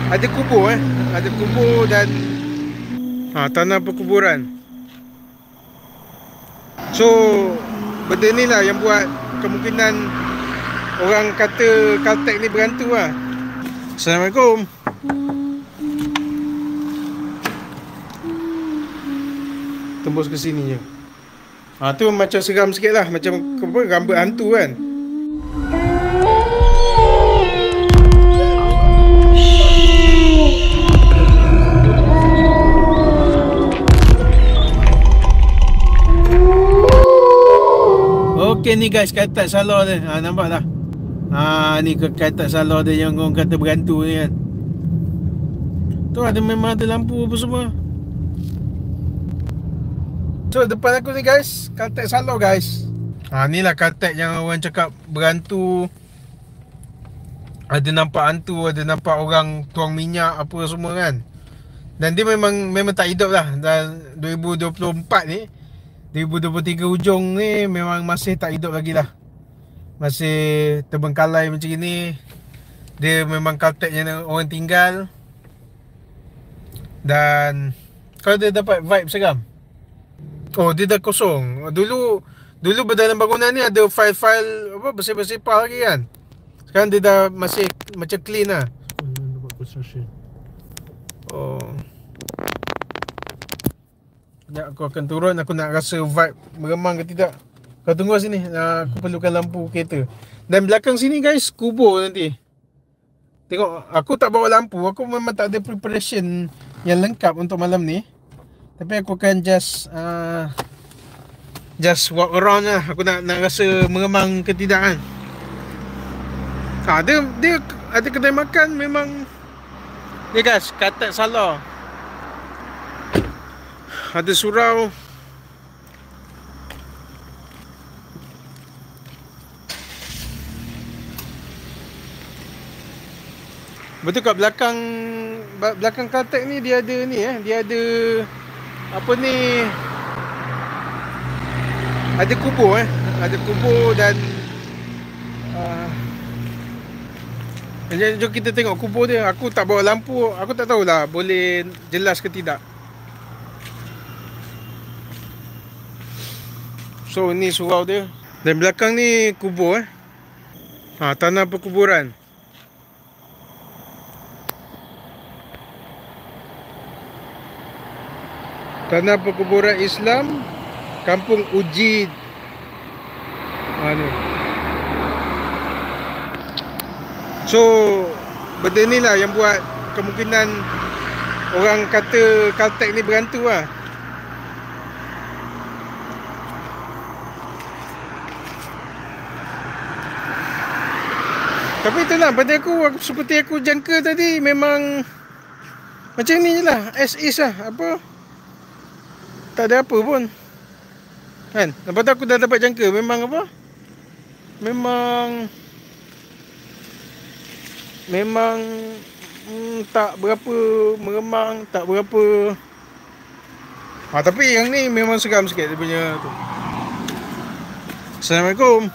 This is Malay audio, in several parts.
ada kubur ada kubur dan tanah perkuburan. So benda ni lah yang buat kemungkinan orang kata Caltech ni berhantu lah. Assalamualaikum. Tembus ke sini je. Tu macam seram sikit lah. Macam apa, rambut hantu kan. Okey ni guys, katak salar dia. Nampak tak? Ni katak salar dia yang orang kata berhantu ni kan. Tu ada memang ada lampu apa semua. So depan aku ni guys, Caltech salar guys. Ni lah Caltech yang orang cakap berhantu. Ada nampak hantu, ada nampak orang tuang minyak apa semua kan. Dan dia memang tak hidup lah. Dan 2024 ni, 2023 hujung ni memang masih tak hidup lagi lah. Masih terbengkalai macam ni. Dia memang Caltech yang orang tinggal. Dan kalau dia dapat vibe seram. Dia dah kosong. Dulu berdalam bangunan ni ada file-file apa bersepah-sepah lagi kan. Sekarang dia dah masih macam clean lah. Sekejap aku akan turun. Aku nak rasa vibe meremang ke tidak. Kau tunggu sini. Aku perlukan lampu kereta. Dan belakang sini guys, kubur nanti. Tengok, aku tak bawa lampu. Aku memang tak ada preparation yang lengkap untuk malam ni. Tapi aku akan just walk around lah. Aku nak rasa meremang ke tidak kan. Dia ada kedai makan memang. Ni guys, Caltech salar. Ada surau. Betul kat belakang Caltech ni dia ada ni dia ada apa ni, ada kubur ada kubur dan jom kita tengok kubur dia. Aku tak bawa lampu. Aku tak tahulah boleh jelas ke tidak. So ni surau dia. Dan belakang ni kubur tanah perkuburan. Tanah perkuburan Islam Kampung Uji. Ni. So benda ni lah yang buat kemungkinan orang kata Caltech ni berhantu lah. Tapi itulah, pada aku seperti aku jangka tadi, memang macam ni je lah, as is lah. Apa, tak ada apa pun kan. Lepas tu aku dah dapat jangka. Memang apa, Memang tak berapa meremang, tak berapa. Tapi yang ni memang seram sikit dia punya tu. Assalamualaikum.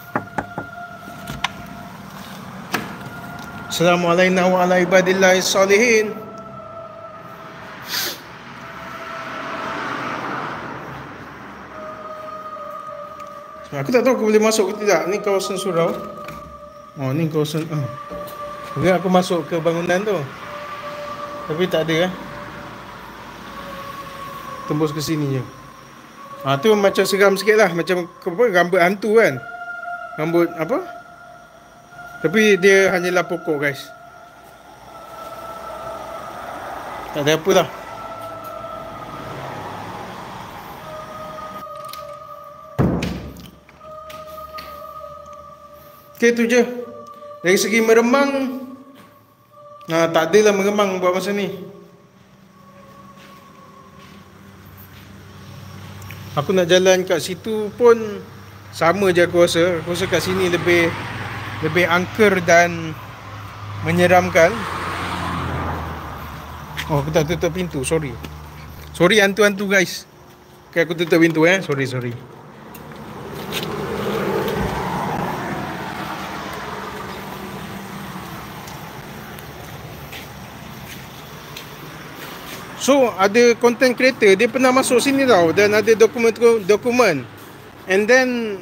Assalamualaikum wa ala ibadillahis salihin. Aku tak tahu aku boleh masuk ke tidak. Ni kawasan surau. Ni kawasan mungkin aku masuk ke bangunan tu, tapi tak ada tembus ke sini je. Tu macam seram sikit lah. Macam apa, rambut hantu kan. Rambut apa, tapi dia hanyalah pokok guys. Tak ada apa lah. Okay, tu je. Dari segi meremang, tak adalah meremang buat masa ni. Aku nak jalan kat situ pun sama je aku rasa. Aku rasa kat sini lebih angker dan menyeramkan. Aku tak tutup pintu, sorry. Sorry hantu-hantu guys. Okay, aku tutup pintu sorry. So ada content creator dia pernah masuk sini tau, dan ada dokumen. And then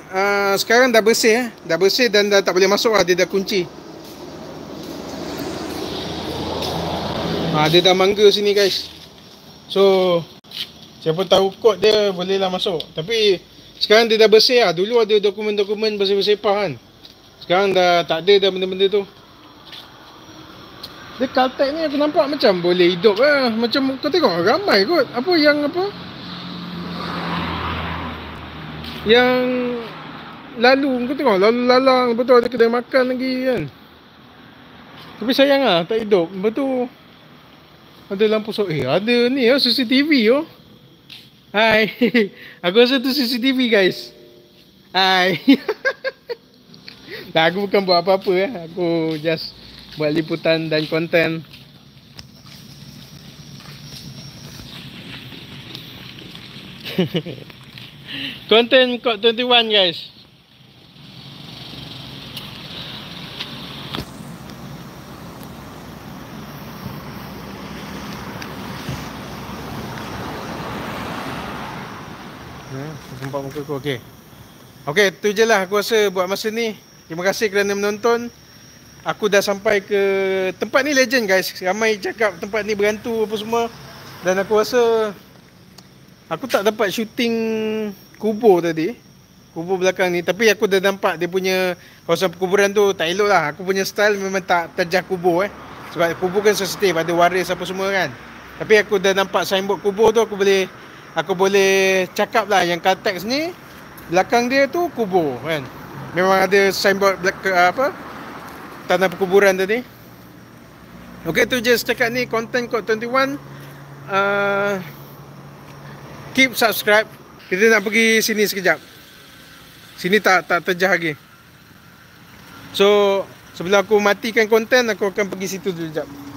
sekarang dah bersih dan dah tak boleh masuk lah, dia dah kunci. Dia dah mangga sini guys. So siapa tahu kod dia bolehlah masuk. Tapi sekarang dia dah bersih lah. Dulu ada dokumen-dokumen bersih-bersepah kan. Sekarang dah tak ada dah benda-benda tu. Dia Caltech ni aku nampak macam boleh hidup lah. Macam kau tengok ramai kot. Yang lalu kau tengok lalu-lalang. Betul ada kedai makan lagi kan. Tapi sayang lah tak hidup. Betul. Ada lampu ada ni CCTV Hai. Aku rasa tu CCTV guys. Hai. Aku bukan buat apa-apa Aku just buat liputan dan konten. Konten Kod 21 guys. Nampak muka aku okey, tu je lah aku rasa buat masa ni. Terima kasih kerana menonton. Aku dah sampai ke tempat ni legend guys. Ramai cakap tempat ni berhantu apa semua. Dan aku rasa aku tak dapat shooting kubur tadi, kubur belakang ni. Tapi aku dah nampak dia punya kawasan perkuburan tu tak elok lah. Aku punya style memang tak terjah kubur sebab kubur kan sensitif, ada waris apa semua kan. Tapi aku dah nampak signboard kubur tu. Aku boleh cakap lah yang Caltech ni belakang dia tu kubur kan. Memang ada signboard tanah perkuburan tadi. Okey, tu je setakat ni konten Kod 21. Keep subscribe. Kita nak pergi sini sekejap. Sini tak terjah lagi. So sebelum aku matikan konten, aku akan pergi situ dulu sekejap.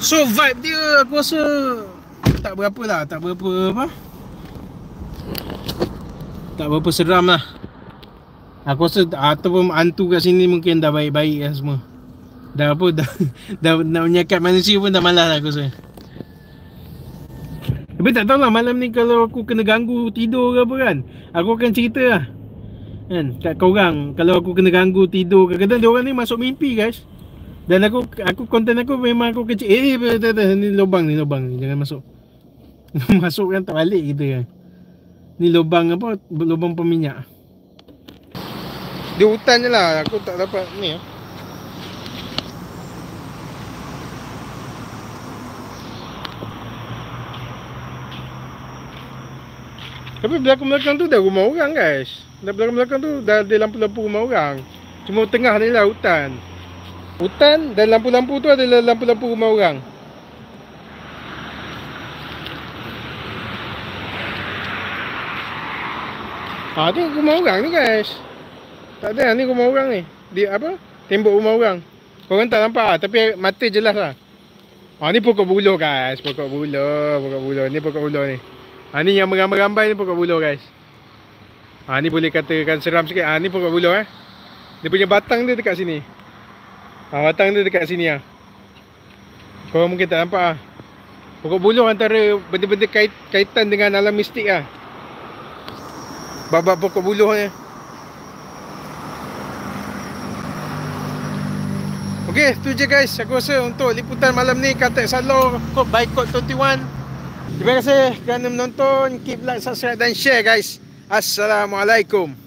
So vibe dia aku rasa tak berapa seram lah. Aku rasa ataupun hantu kat sini mungkin dah baik-baik lah semua. Dah nak menyekat manusia pun dah malas lah aku rasa. Tapi tak tahulah malam ni kalau aku kena ganggu tidur ke apa kan, aku akan cerita lah kan kat korang. Kalau aku kena ganggu tidur, kadang-kadang diorang ni masuk mimpi guys. Dan aku konten aku memang aku kecil. Ni lubang ni jangan masuk. Masuk kan tak balik kita kan. Ni lubang lubang peminyak. Dia hutan je lah. Aku tak dapat ni Tapi belakang-belakang tu dah rumah orang guys. Belakang-belakang tu dah ada lampu-lampu rumah orang. Cuma tengah ni lah hutan. Hutan dan lampu-lampu tu adalah lampu-lampu rumah orang. Ni rumah orang ni guys. Tak ada ni rumah orang ni. Dia tembok rumah orang. Korang tak nampak lah, tapi mata jelas lah. Ni pokok buluh guys. Pokok buluh. Ni pokok buluh ni. Ni yang merambai-rambai ni pokok buluh guys. Ni boleh katakan seram sikit. Ni pokok buluh Dia punya batang dia dekat sini. Batang dia dekat sini Korang mungkin tak nampak Pokok buluh antara benda-benda kaitan dengan alam mistik Bab-bab pokok buluh ni. Okey, tu je guys. Aku rasa untuk liputan malam ni Caltech Salor by Kod 21. Terima kasih kerana menonton. Keep like, subscribe dan share guys. Assalamualaikum.